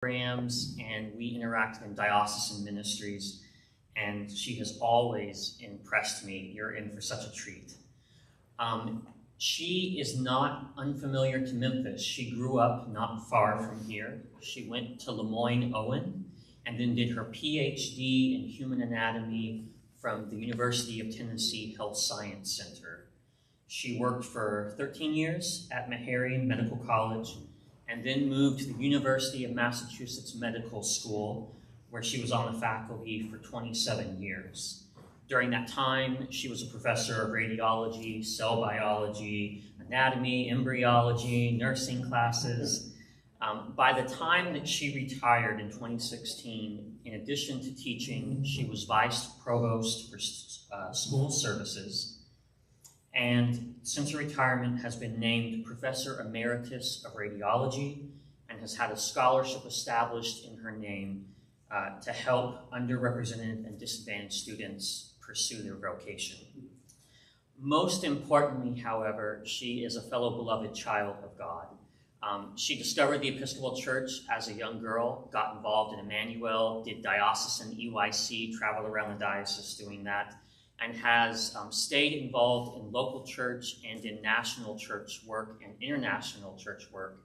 programs, and we interacted in diocesan ministries, and she has always impressed me. You're in for such a treat. She is not unfamiliar to Memphis. She grew up not far from here. She went to LeMoyne-Owen and then did her PhD in human anatomy from the University of Tennessee Health Science Center. She worked for 13 years at Meharry Medical College and then moved to the University of Massachusetts Medical School, where she was on the faculty for 27 years. During that time, she was a professor of radiology, cell biology, anatomy, embryology, nursing classes. By the time that she retired in 2016, in addition to teaching, she was vice provost for school services. And since her retirement has been named Professor Emeritus of Radiology and has had a scholarship established in her name to help underrepresented and disadvantaged students pursue their vocation. Most importantly, however, she is a fellow beloved child of God. She discovered the Episcopal Church as a young girl, got involved in Emmanuel, did diocesan EYC, traveled around the diocese doing that, and has stayed involved in local church and in national church work and international church work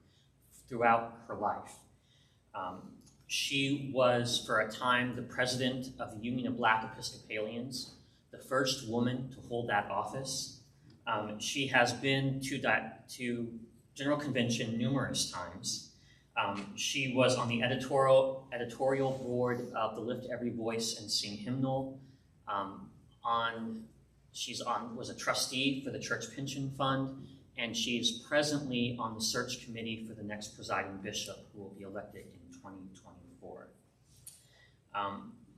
throughout her life. She was, for a time, the president of the Union of Black Episcopalians, the first woman to hold that office. She has been to General Convention numerous times. She was on the editorial board of the Lift Every Voice and Sing hymnal. Was a trustee for the Church Pension Fund, and she is presently on the search committee for the next presiding bishop, who will be elected in 2024.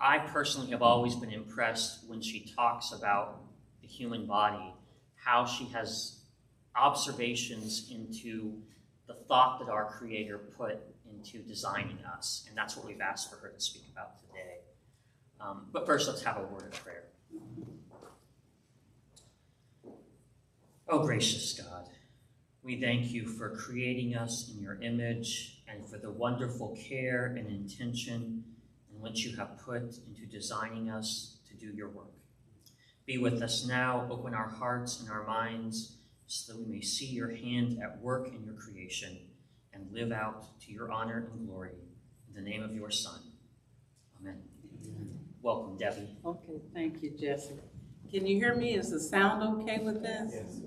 I personally have always been impressed when she talks about the human body, how she has observations into the thought that our Creator put into designing us, and that's what we've asked for her to speak about today. But first, let's have a word of prayer. Oh, gracious God, we thank you for creating us in your image and for the wonderful care and intention in which you have put into designing us to do your work. Be with us now, open our hearts and our minds so that we may see your hand at work in your creation and live out to your honor and glory. In the name of your Son. Amen. Welcome, Debbie. Okay, thank you, Jesse. Can you hear me? Is the sound okay with this? Yes.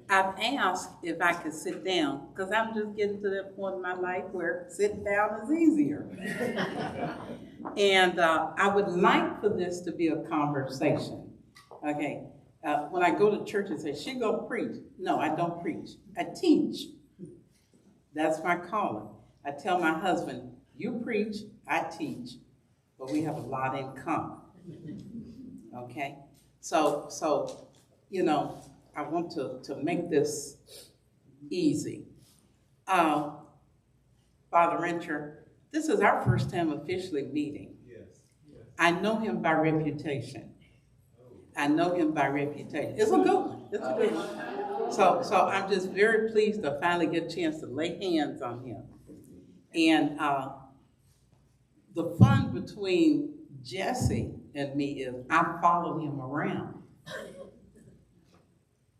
I've asked if I could sit down, because I'm just getting to that point in my life where sitting down is easier. And I would like for this to be a conversation. Okay. When I go to church and say, she gonna preach. No, I don't preach. I teach. That's my calling. I tell my husband, you preach, I teach, but we have a lot in common. Okay? So you know, I want to make this easy. Father Rencher, this is our first time officially meeting. Yes. I know him by reputation. I know him by reputation. It's a good one. It's a good one. So I'm just very pleased to finally get a chance to lay hands on him. And the fun between Jesse and me is I follow him around.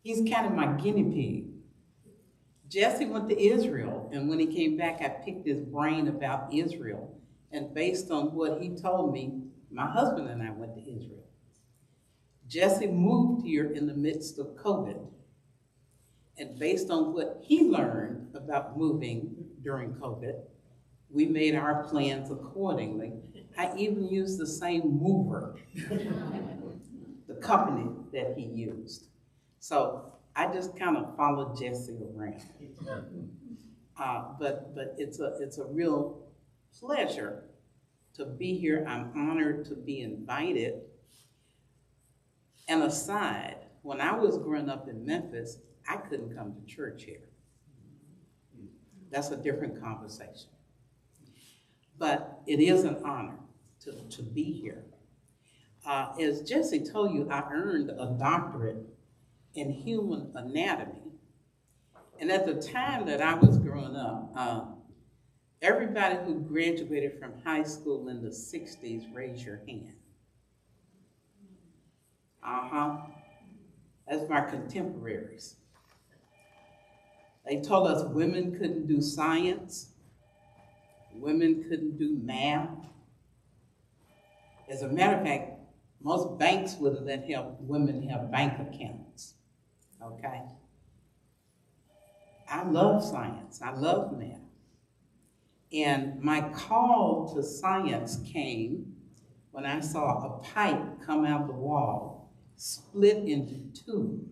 He's kind of my guinea pig. Jesse went to Israel, and when he came back, I picked his brain about Israel. And based on what he told me, my husband and I went to Israel. Jesse moved here in the midst of COVID. And based on what he learned about moving during COVID, we made our plans accordingly. I even used the same mover, the company that he used. So I just kind of followed Jesse around. But it's a real pleasure to be here. I'm honored to be invited. And aside, when I was growing up in Memphis, I couldn't come to church here. That's a different conversation. But it is an honor to be here. As Jesse told you, I earned a doctorate in human anatomy. And at the time that I was growing up, Everybody who graduated from high school in the 60s, raise your hand. That's my contemporaries. They told us women couldn't do science, women couldn't do math. As a matter of fact, most banks wouldn't let women have bank accounts, okay? I love science, I love math. And my call to science came when I saw a pipe come out the wall, split into two.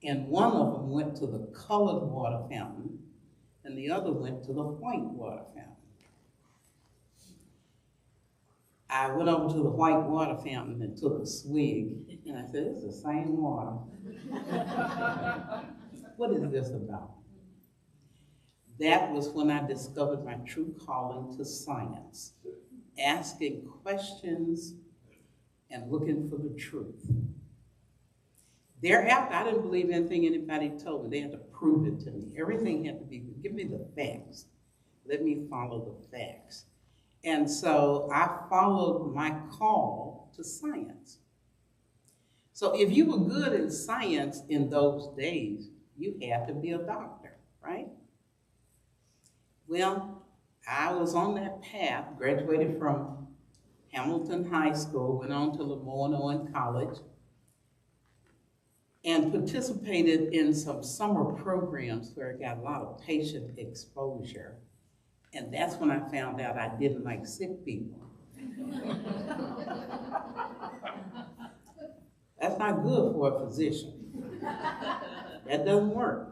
And one of them went to the colored water fountain, and the other went to the white water fountain. I went over to the white water fountain and took a swig, and I said, it's the same water. What is this about? That was when I discovered my true calling to science, asking questions and looking for the truth. Thereafter, I didn't believe anything anybody told me. They had to prove it to me. Everything had to be, give me the facts. Let me follow the facts. And so I followed my call to science. So if you were good in science in those days, you had to be a doctor, right? Well, I was on that path, graduated from Hamilton High School, went on to LeMoyne-Owen College, and participated in some summer programs where I got a lot of patient exposure. And that's when I found out I didn't like sick people. That's not good for a physician. That doesn't work.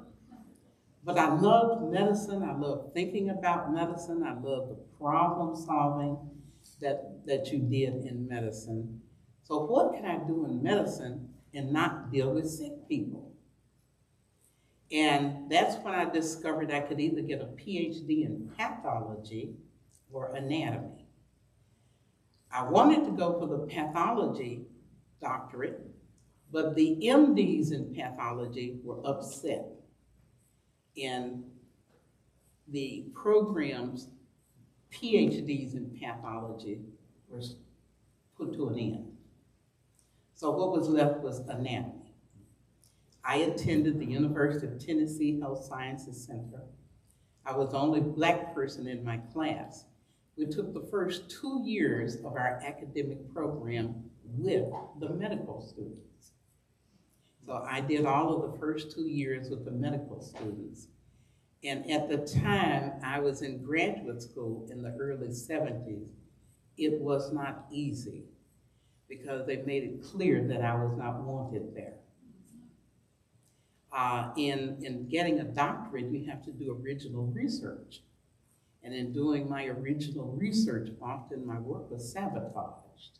But I loved medicine. I loved thinking about medicine. I loved the problem solving that you did in medicine. So what can I do in medicine and not deal with sick people? And that's when I discovered I could either get a PhD in pathology or anatomy. I wanted to go for the pathology doctorate, but the MDs in pathology were upset. And the program's PhDs in pathology were put to an end. So what was left was anatomy. I attended the University of Tennessee Health Sciences Center. I was the only Black person in my class. We took the first 2 years of our academic program with the medical students. So I did all of the first 2 years with the medical students. And at the time I was in graduate school in the early 70s, it was not easy because they made it clear that I was not wanted there. In getting a doctorate, you have to do original research. And in doing my original research, often my work was sabotaged.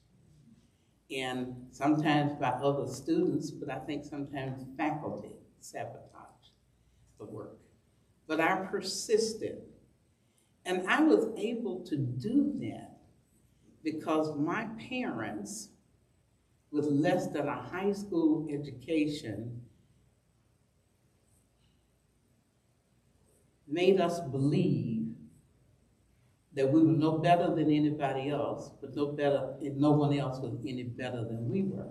And sometimes by other students, but I think sometimes faculty sabotaged the work. But I persisted. And I was able to do that because my parents, with less than a high school education, made us believe that we were no better than anybody else, but no one else was any better than we were.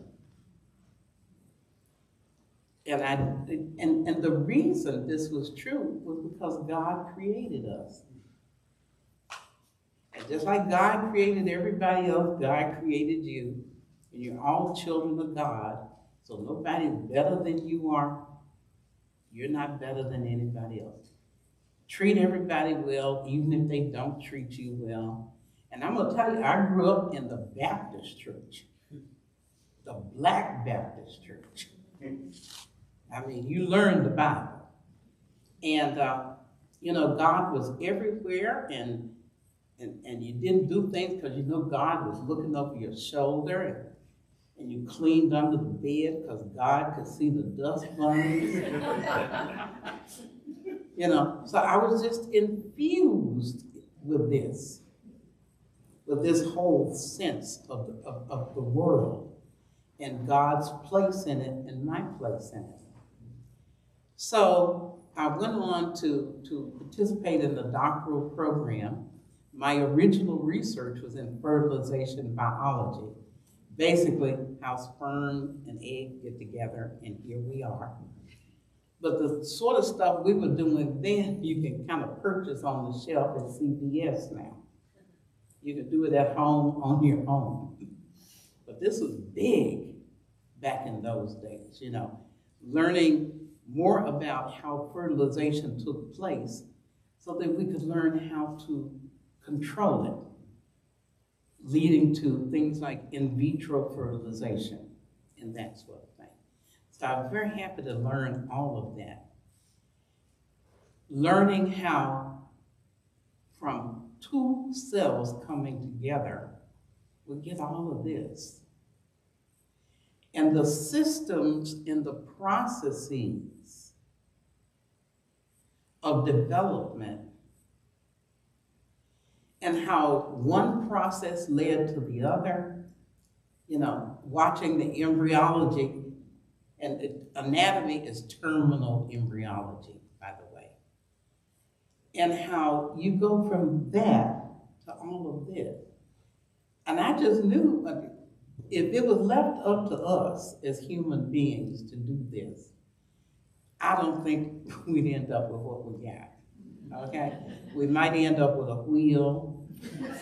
And the reason this was true was because God created us. And just like God created everybody else, God created you, and you're all children of God, so nobody's better than you are. You're not better than anybody else. Treat everybody well, even if they don't treat you well. And I'm gonna tell you, I grew up in the Baptist church, the Black Baptist church. I mean, you learn the Bible. And, you know, God was everywhere, and you didn't do things because you know God was looking over your shoulder, and you cleaned under the bed because God could see the dust bunnies. You know, so I was just infused with this whole sense of the world and God's place in it and my place in it. So I went on to participate in the doctoral program. My original research was in fertilization biology, basically how sperm and egg get together, and here we are. But the sort of stuff we were doing then, you can kind of purchase on the shelf at CVS now. You can do it at home on your own. But this was big back in those days, you know, learning more about how fertilization took place so that we could learn how to control it, leading to things like in vitro fertilization and that sort of thing. So I'm very happy to learn all of that. Learning how from two cells coming together, we get all of this. And the systems and the processes of development and how one process led to the other, you know, watching the embryology, and anatomy is terminal embryology, by the way. And how you go from that to all of this. And I just knew if it was left up to us as human beings to do this, I don't think we'd end up with what we got, okay? We might end up with a wheel,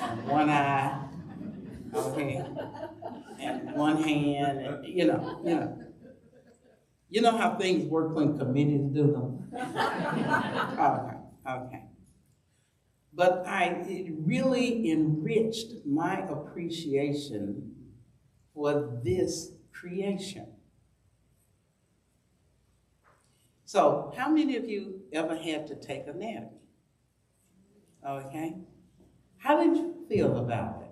and one eye, okay, and one hand, and you know. You know how things work when committees do them? Okay. But it really enriched my appreciation for this creation. So, how many of you ever had to take anatomy? Okay. How did you feel about it?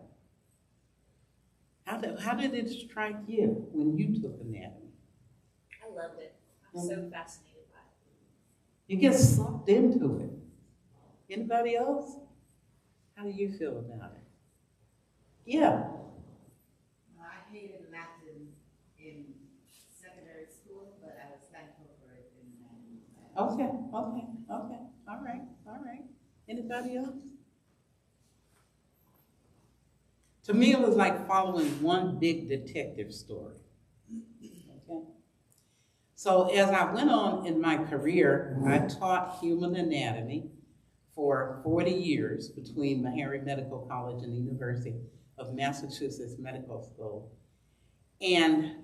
How did it strike you when you took anatomy? I loved it. I'm so fascinated by it. You get sucked into it. Anybody else? How do you feel about it? Yeah. I hated math in secondary school, but I was thankful for it in math. Okay. All right. Anybody else? To me, it was like following one big detective story. Okay. So as I went on in my career, I taught human anatomy for 40 years between Meharry Medical College and the University of Massachusetts Medical School, and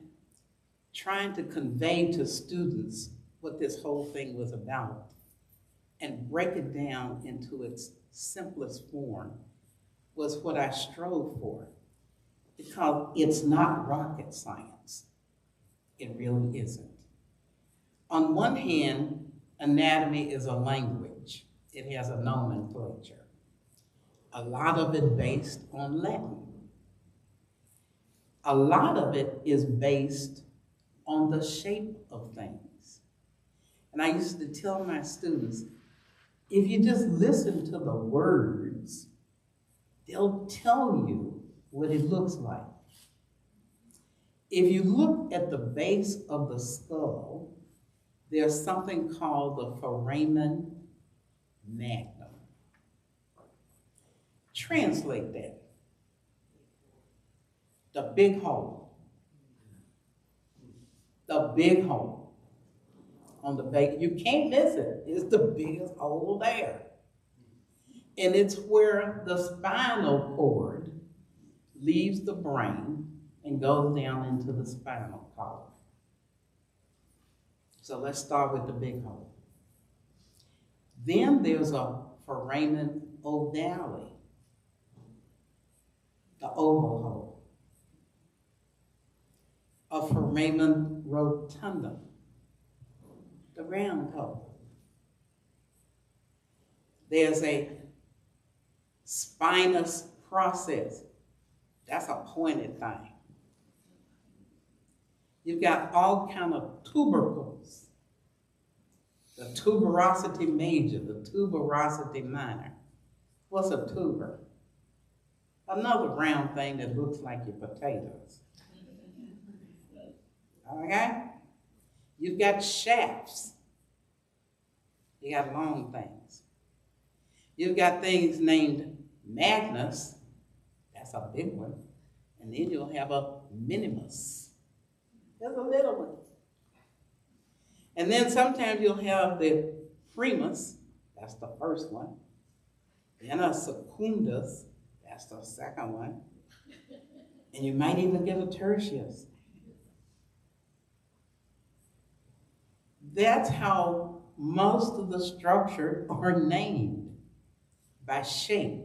trying to convey to students what this whole thing was about and break it down into its simplest form was what I strove for, because it's not rocket science. It really isn't. On one hand, anatomy is a language. It has a nomenclature. A lot of it based on Latin. A lot of it is based on the shape of things. And I used to tell my students, if you just listen to the words, they'll tell you what it looks like. If you look at the base of the skull, there's something called the foramen magnum. Translate that. The big hole. The big hole on the base. You can't miss it. It's the biggest hole there. And it's where the spinal cord leaves the brain and goes down into the spinal column. So let's start with the big hole. Then there's a foramen ovale, the oval hole. A foramen rotundum, the round hole. There's a spinous process. That's a pointed thing. You've got all kind of tubercles. The tuberosity major, the tuberosity minor. What's a tuber? Another round thing that looks like your potatoes. Okay? You've got shafts. You got long things. You've got things named Magnus, that's a big one, and then you'll have a Minimus. There's a little one. And then sometimes you'll have the Primus, that's the first one. Then a Secundus, that's the second one. And you might even get a Tertius. That's how most of the structure are named, by shape.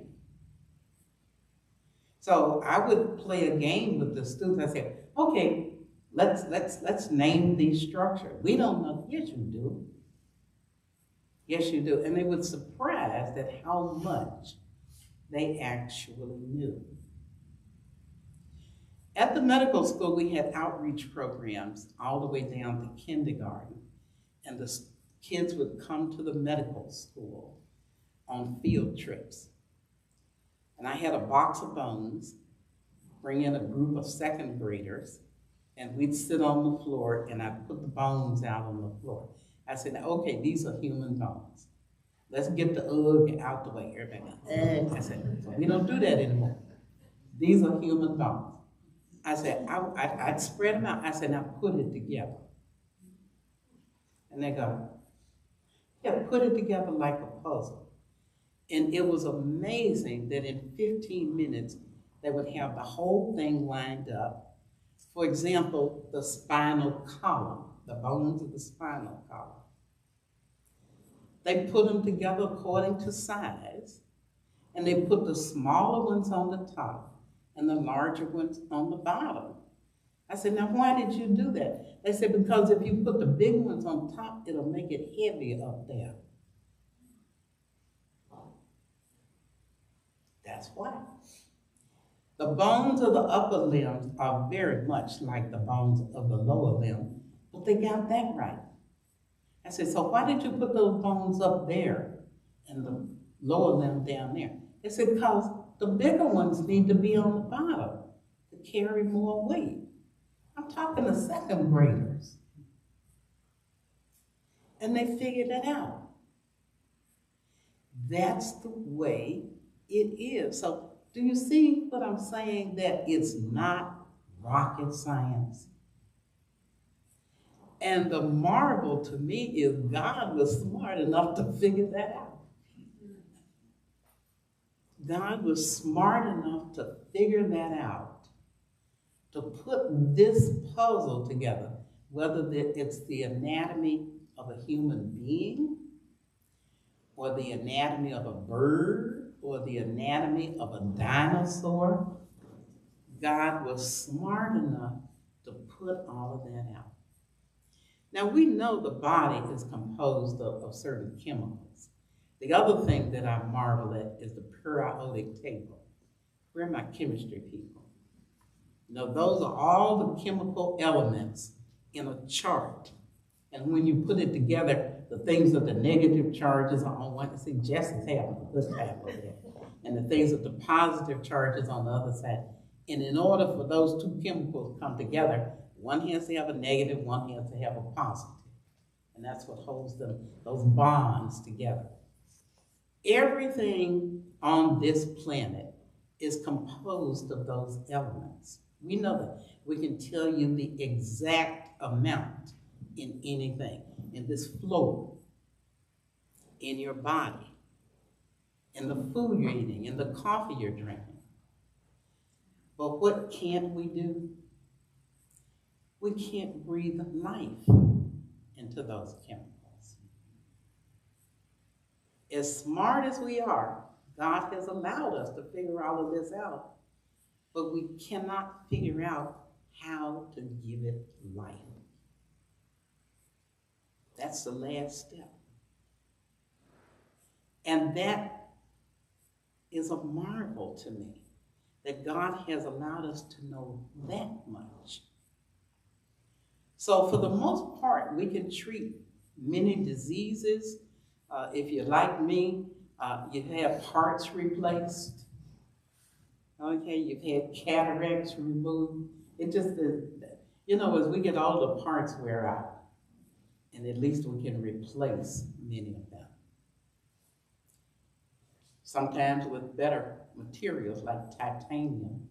So I would play a game with the students. I said, okay, let's name these structures. We don't know. Yes, you do. Yes, you do. And they were surprised at how much they actually knew. At the medical school, we had outreach programs all the way down to kindergarten. And the kids would come to the medical school on field trips. And I had a box of bones, bring in a group of second graders, and we'd sit on the floor and I'd put the bones out on the floor. I said, okay, these are human bones. Let's get the ugh out the way. Everybody goes, I said, we don't do that anymore. These are human bones. I said, I'd spread them out. I said, now put it together. And they go, yeah, put it together like a puzzle. And it was amazing that in 15 minutes, they would have the whole thing lined up. For example, the spinal column, the bones of the spinal column. They put them together according to size, and they put the smaller ones on the top and the larger ones on the bottom. I said, now why did you do that? They said, because if you put the big ones on top, it'll make it heavier up there. That's why. The bones of the upper limbs are very much like the bones of the lower limb, but they got that right. I said, so why did you put those bones up there and the lower limb down there? They said, because the bigger ones need to be on the bottom to carry more weight. I'm talking to second graders. And they figured it out. That's the way it is. So do you see what I'm saying? That it's not rocket science. And the marvel to me is God was smart enough to figure that out. God was smart enough to figure that out, to put this puzzle together, whether it's the anatomy of a human being, or the anatomy of a bird, or the anatomy of a dinosaur. God was smart enough to put all of that out. Now we know the body is composed of certain chemicals. The other thing that I marvel at is the periodic table. Where are my chemistry people? You know, those are all the chemical elements in a chart. And when you put it together, the things that the negative charges are on one, see, Jess is having a good time over there. And the things that the positive charges on the other side. And in order for those two chemicals to come together, one has to have a negative, one has to have a positive. And that's what holds them, those bonds together. Everything on this planet is composed of those elements. We know that. We can tell you the exact amount in anything, in this floor, in your body, in the food you're eating, in the coffee you're drinking. But what can't we do? We can't breathe life into those chemicals. As smart as we are, God has allowed us to figure all of this out, but we cannot figure out how to give it life. That's the last step. And that is a marvel to me, that God has allowed us to know that much. So for the most part, we can treat many diseases. If you're like me, you have hearts replaced. Okay, you've had cataracts removed. It just, you know, as we get older, parts wear out. And at least we can replace many of them. sometimes with better materials like titanium.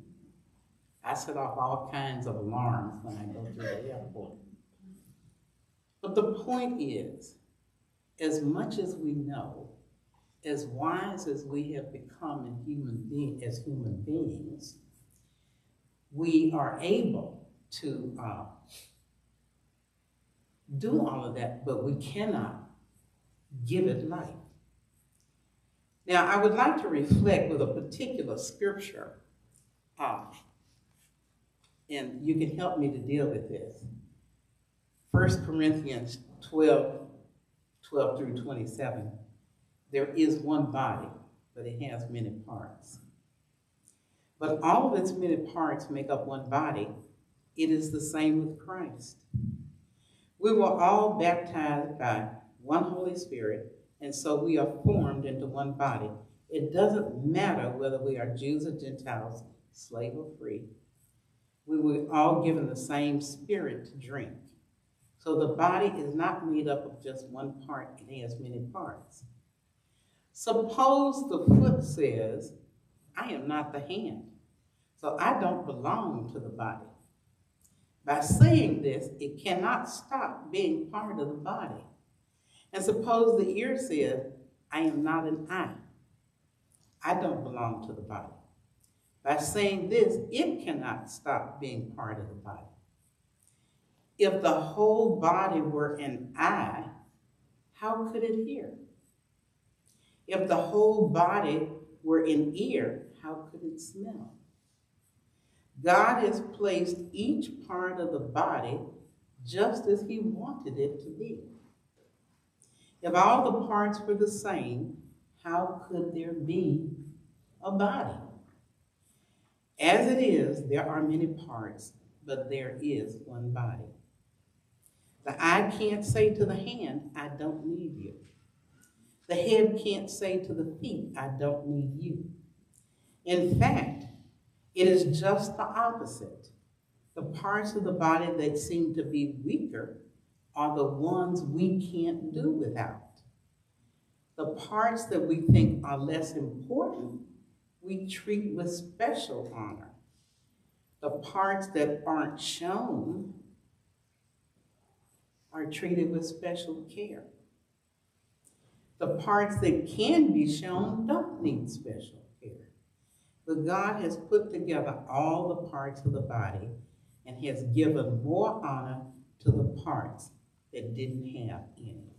I set off all kinds of alarms when I go through the airport. But the point is, as much as we know, as wise as we have become as human beings, we are able to do all of that, but we cannot give it life. Now, I would like to reflect with a particular scripture, and you can help me to deal with this. 1 Corinthians 12 through 27. There is one body, but it has many parts. But all of its many parts make up one body. It is the same with Christ. We were all baptized by one Holy Spirit, and so we are formed into one body. It doesn't matter whether we are Jews or Gentiles, slave or free. We were all given the same Spirit to drink. So the body is not made up of just one part, it has many parts. Suppose the foot says, I am not the hand, so I don't belong to the body. By saying this, it cannot stop being part of the body. And suppose the ear says, I am not an eye. I don't belong to the body. By saying this, it cannot stop being part of the body. If the whole body were an eye, how could it hear? If the whole body were an ear, how could it smell? God has placed each part of the body just as he wanted it to be. If all the parts were the same, how could there be a body? As it is, there are many parts, but there is one body. The eye can't say to the hand, I don't need you. The head can't say to the feet, I don't need you. In fact, it is just the opposite. The parts of the body that seem to be weaker are the ones we can't do without. The parts that we think are less important, we treat with special honor. The parts that aren't shown are treated with special care. The parts that can be shown don't need special care. But God has put together all the parts of the body and has given more honor to the parts that didn't have any.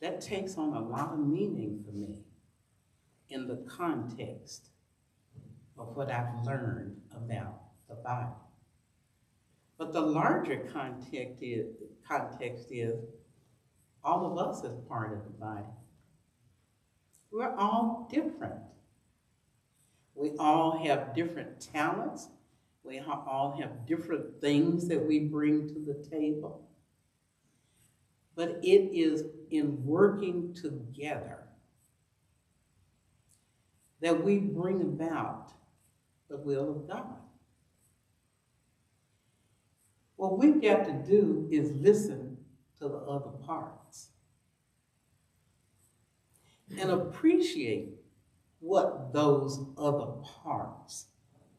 That takes on a lot of meaning for me in the context of what I've learned about the body. But the larger context is all of us as part of the body. We're all different. We all have different talents. We all have different things that we bring to the table. But it is in working together that we bring about the will of God. What we've got to do is listen to the other parts and appreciate what those other parts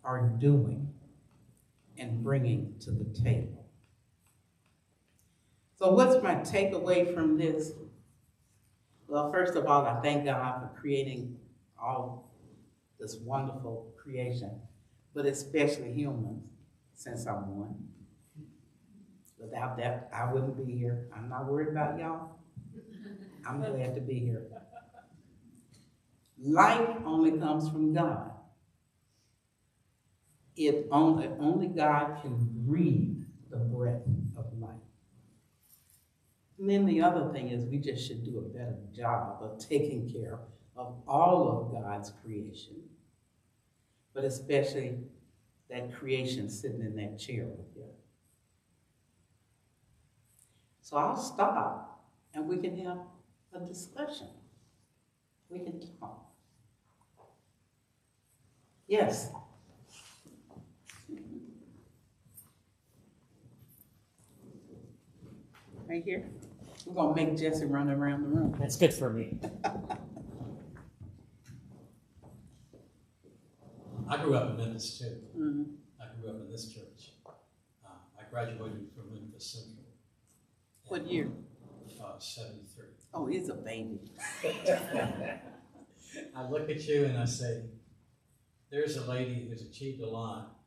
are doing and bringing to the table. So what's my takeaway from this? Well, first of all, I thank God for creating all this wonderful creation, but especially humans, since I'm one. Without that, I wouldn't be here. I'm not worried about y'all. I'm glad to be here. Life only comes from God. Only God can breathe the breath of life. And then the other thing is we just should do a better job of taking care of all of God's creation, but especially that creation sitting in that chair with you. So I'll stop and we can have a discussion. We can talk. Yes? Right here? We're gonna make Jesse run around the room. That's good for me. I grew up in Memphis too. Mm-hmm. I grew up in this church. I graduated from Memphis Central. What year? 73. Oh, he's a baby. I look at you and I say, there's a lady who's achieved a lot,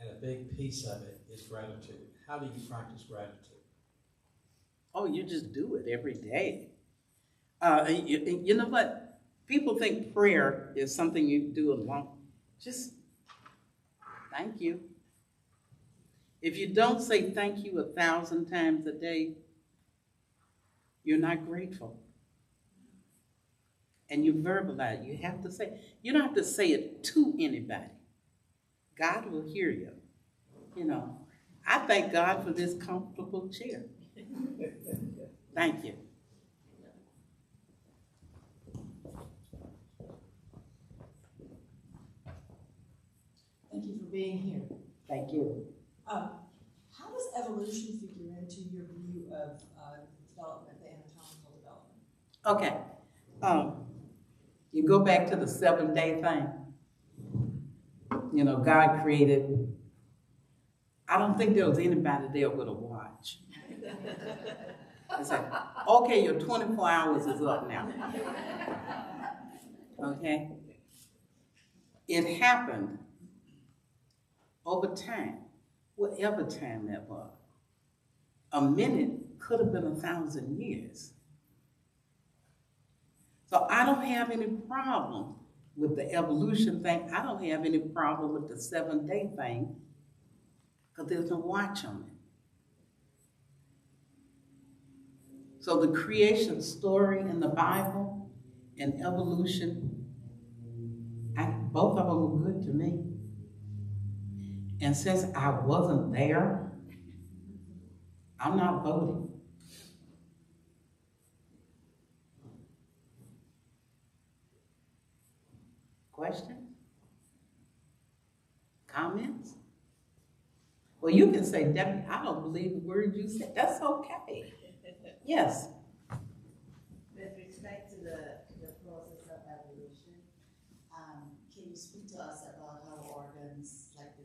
and a big piece of it is gratitude. How do you practice gratitude? Oh, you just do it every day. You know what? People think prayer is something you do alone. Just thank you. If you don't say thank you 1,000 times a day, you're not grateful. And you verbalize. You have to say. You don't have to say it to anybody. God will hear you. You know, I thank God for this comfortable chair. Thank you. Thank you for being here. Thank you. How does evolution figure into your view of development, the anatomical development? Okay. You go back to the 7-day thing. You know, God created. I don't think there was anybody there with a watch. It's like, okay, your 24 hours is up now. Okay? It happened over time, whatever time that was. A minute could have been 1,000 years. So I don't have any problem with the evolution thing. I don't have any problem with the 7-day thing because there's no watch on it. So the creation story in the Bible and evolution, both of them were good to me. And since I wasn't there, I'm not voting. Questions? Comments? Well, you can say, Debbie, I don't believe the word you said. That's okay. Yes. With respect to the process of evolution, can you speak to us about how organs, like the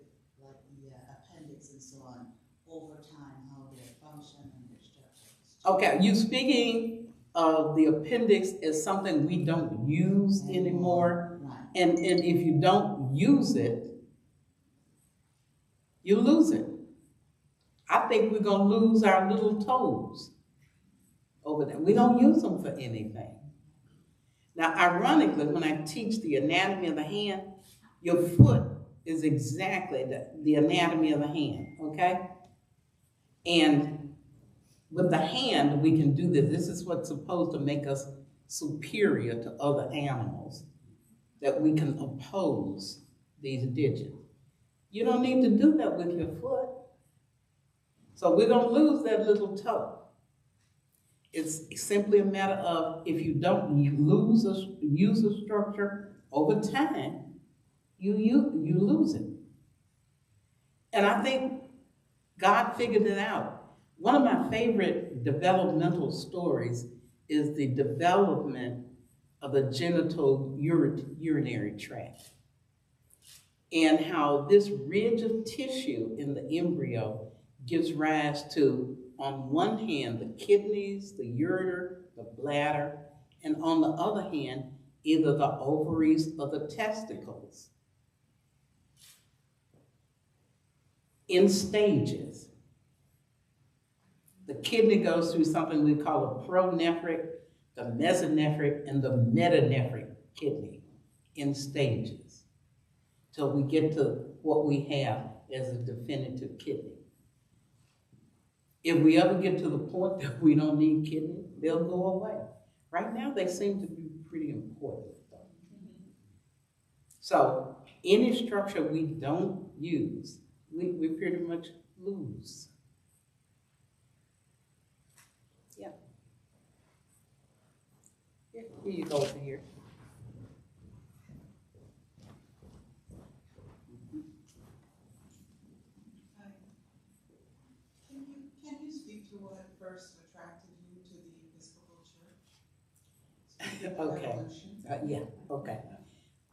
appendix and so on, over time, how they function and their structures? Okay, you speaking of the appendix as something we don't use anymore. Right. And if you don't use it, you lose it. I think we're going to lose our little toes over there. We don't use them for anything. Now, ironically, when I teach the anatomy of the hand, your foot is exactly the anatomy of the hand, okay? And with the hand, we can do this. This is what's supposed to make us superior to other animals, that we can oppose these digits. You don't need to do that with your foot. So we're going to lose that little toe. It's simply a matter of if you don't use a structure over time, you lose it. And I think God figured it out. One of my favorite developmental stories is the development of the genital urinary tract, and how this ridge of tissue in the embryo gives rise to, on one hand, the kidneys, the ureter, the bladder, and on the other hand, either the ovaries or the testicles, in stages. The kidney goes through something we call a pronephric, the mesonephric, and the metanephric kidney in stages, till we get to what we have as a definitive kidney. If we ever get to the point that we don't need kidney, they'll go away. Right now, they seem to be pretty important, though. So any structure we don't use, we pretty much lose. Yeah. Here you go over here. Can you speak to what first attracted you to the Okay. Yeah, okay.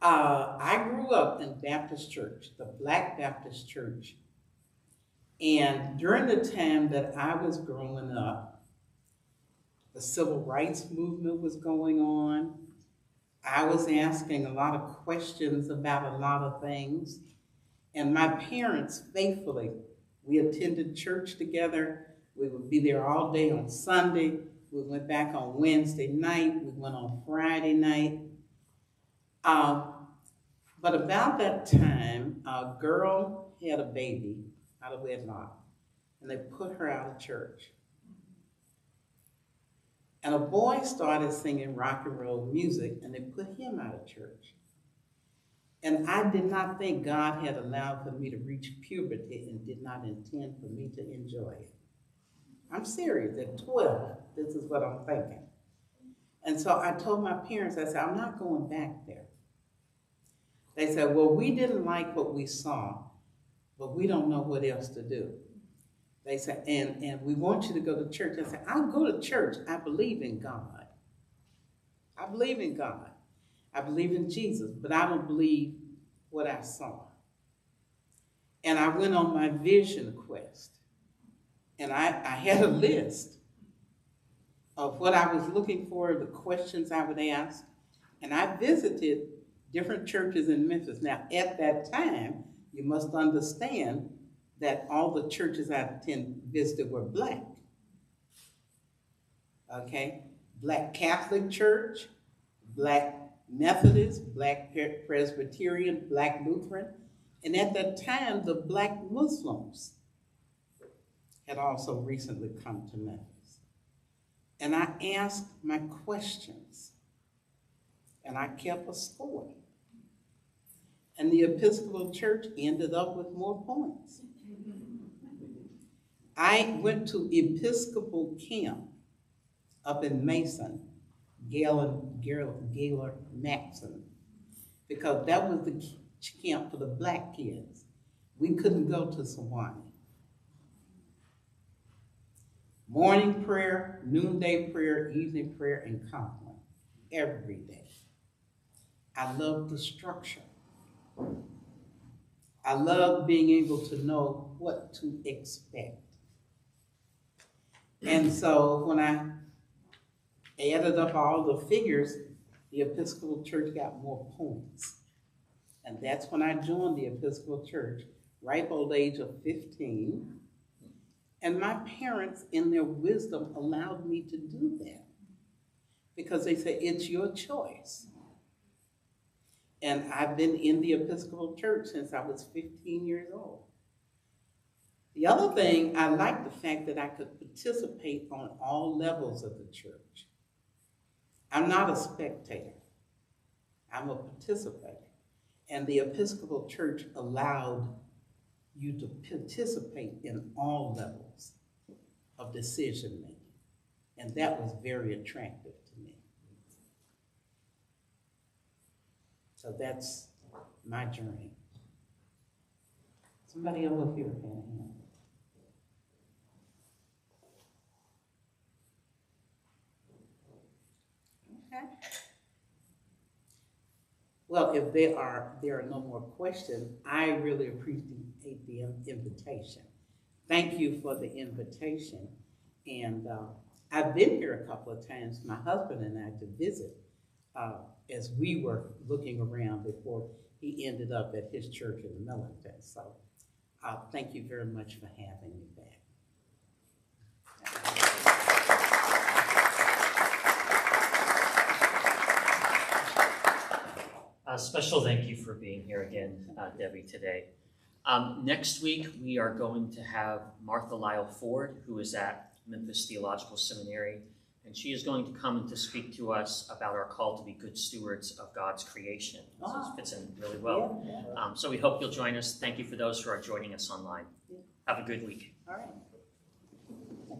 I grew up in Baptist church, the Black Baptist church. And during the time that I was growing up, the civil rights movement was going on. I was asking a lot of questions about a lot of things. And my parents faithfully, we attended church together. We would be there all day on Sunday. We went back on Wednesday night. We went on Friday night. But about that time, a girl had a baby out of wedlock, and they put her out of church. And a boy started singing rock and roll music, and they put him out of church. And I did not think God had allowed for me to reach puberty and did not intend for me to enjoy it. I'm serious, at 12, this is what I'm thinking. And so I told my parents, I said, I'm not going back there. They said, well, we didn't like what we saw, but we don't know what else to do. They said, and we want you to go to church. I said, I'll go to church. I believe in God. I believe in God. I believe in Jesus, but I don't believe what I saw. And I went on my vision quest. And I had a list of what I was looking for, the questions I would ask. And I visited different churches in Memphis. Now, at that time, you must understand that all the churches I visited were Black. Okay? Black Catholic Church, Black Methodist, Black Presbyterian, Black Lutheran. And at that time, the Black Muslims had also recently come to Memphis. And I asked my questions, and I kept a score. And the Episcopal Church ended up with more points. I went to Episcopal camp up in Mason, Gaylor Maxon, because that was the camp for the Black kids. We couldn't go to Sewanee. Morning prayer, noonday prayer, evening prayer, and compliment every day. I loved the structure. I loved being able to know what to expect. And so when I added up all the figures, the Episcopal Church got more points. And that's when I joined the Episcopal Church, ripe old age of 15. And my parents, in their wisdom, allowed me to do that because they said, it's your choice. And I've been in the Episcopal Church since I was 15 years old. The other thing, I like the fact that I could participate on all levels of the church. I'm not a spectator. I'm a participator. And the Episcopal Church allowed you to participate in all levels of decision making. And that was very attractive to me. So that's my journey. Somebody over here had a hand. Okay. Well, if there are no more questions, I really appreciate the invitation. Thank you for the invitation. And I've been here a couple of times, my husband and I, to visit as we were looking around before he ended up at his church in Millington. So thank you very much for having me back. A special thank you for being here again, Debbie, today. Next week, we are going to have Martha Lyle Ford, who is at Memphis Theological Seminary, and she is going to come to speak to us about our call to be good stewards of God's creation. So this fits in really well. So we hope you'll join us. Thank you for those who are joining us online. Have a good week. All right.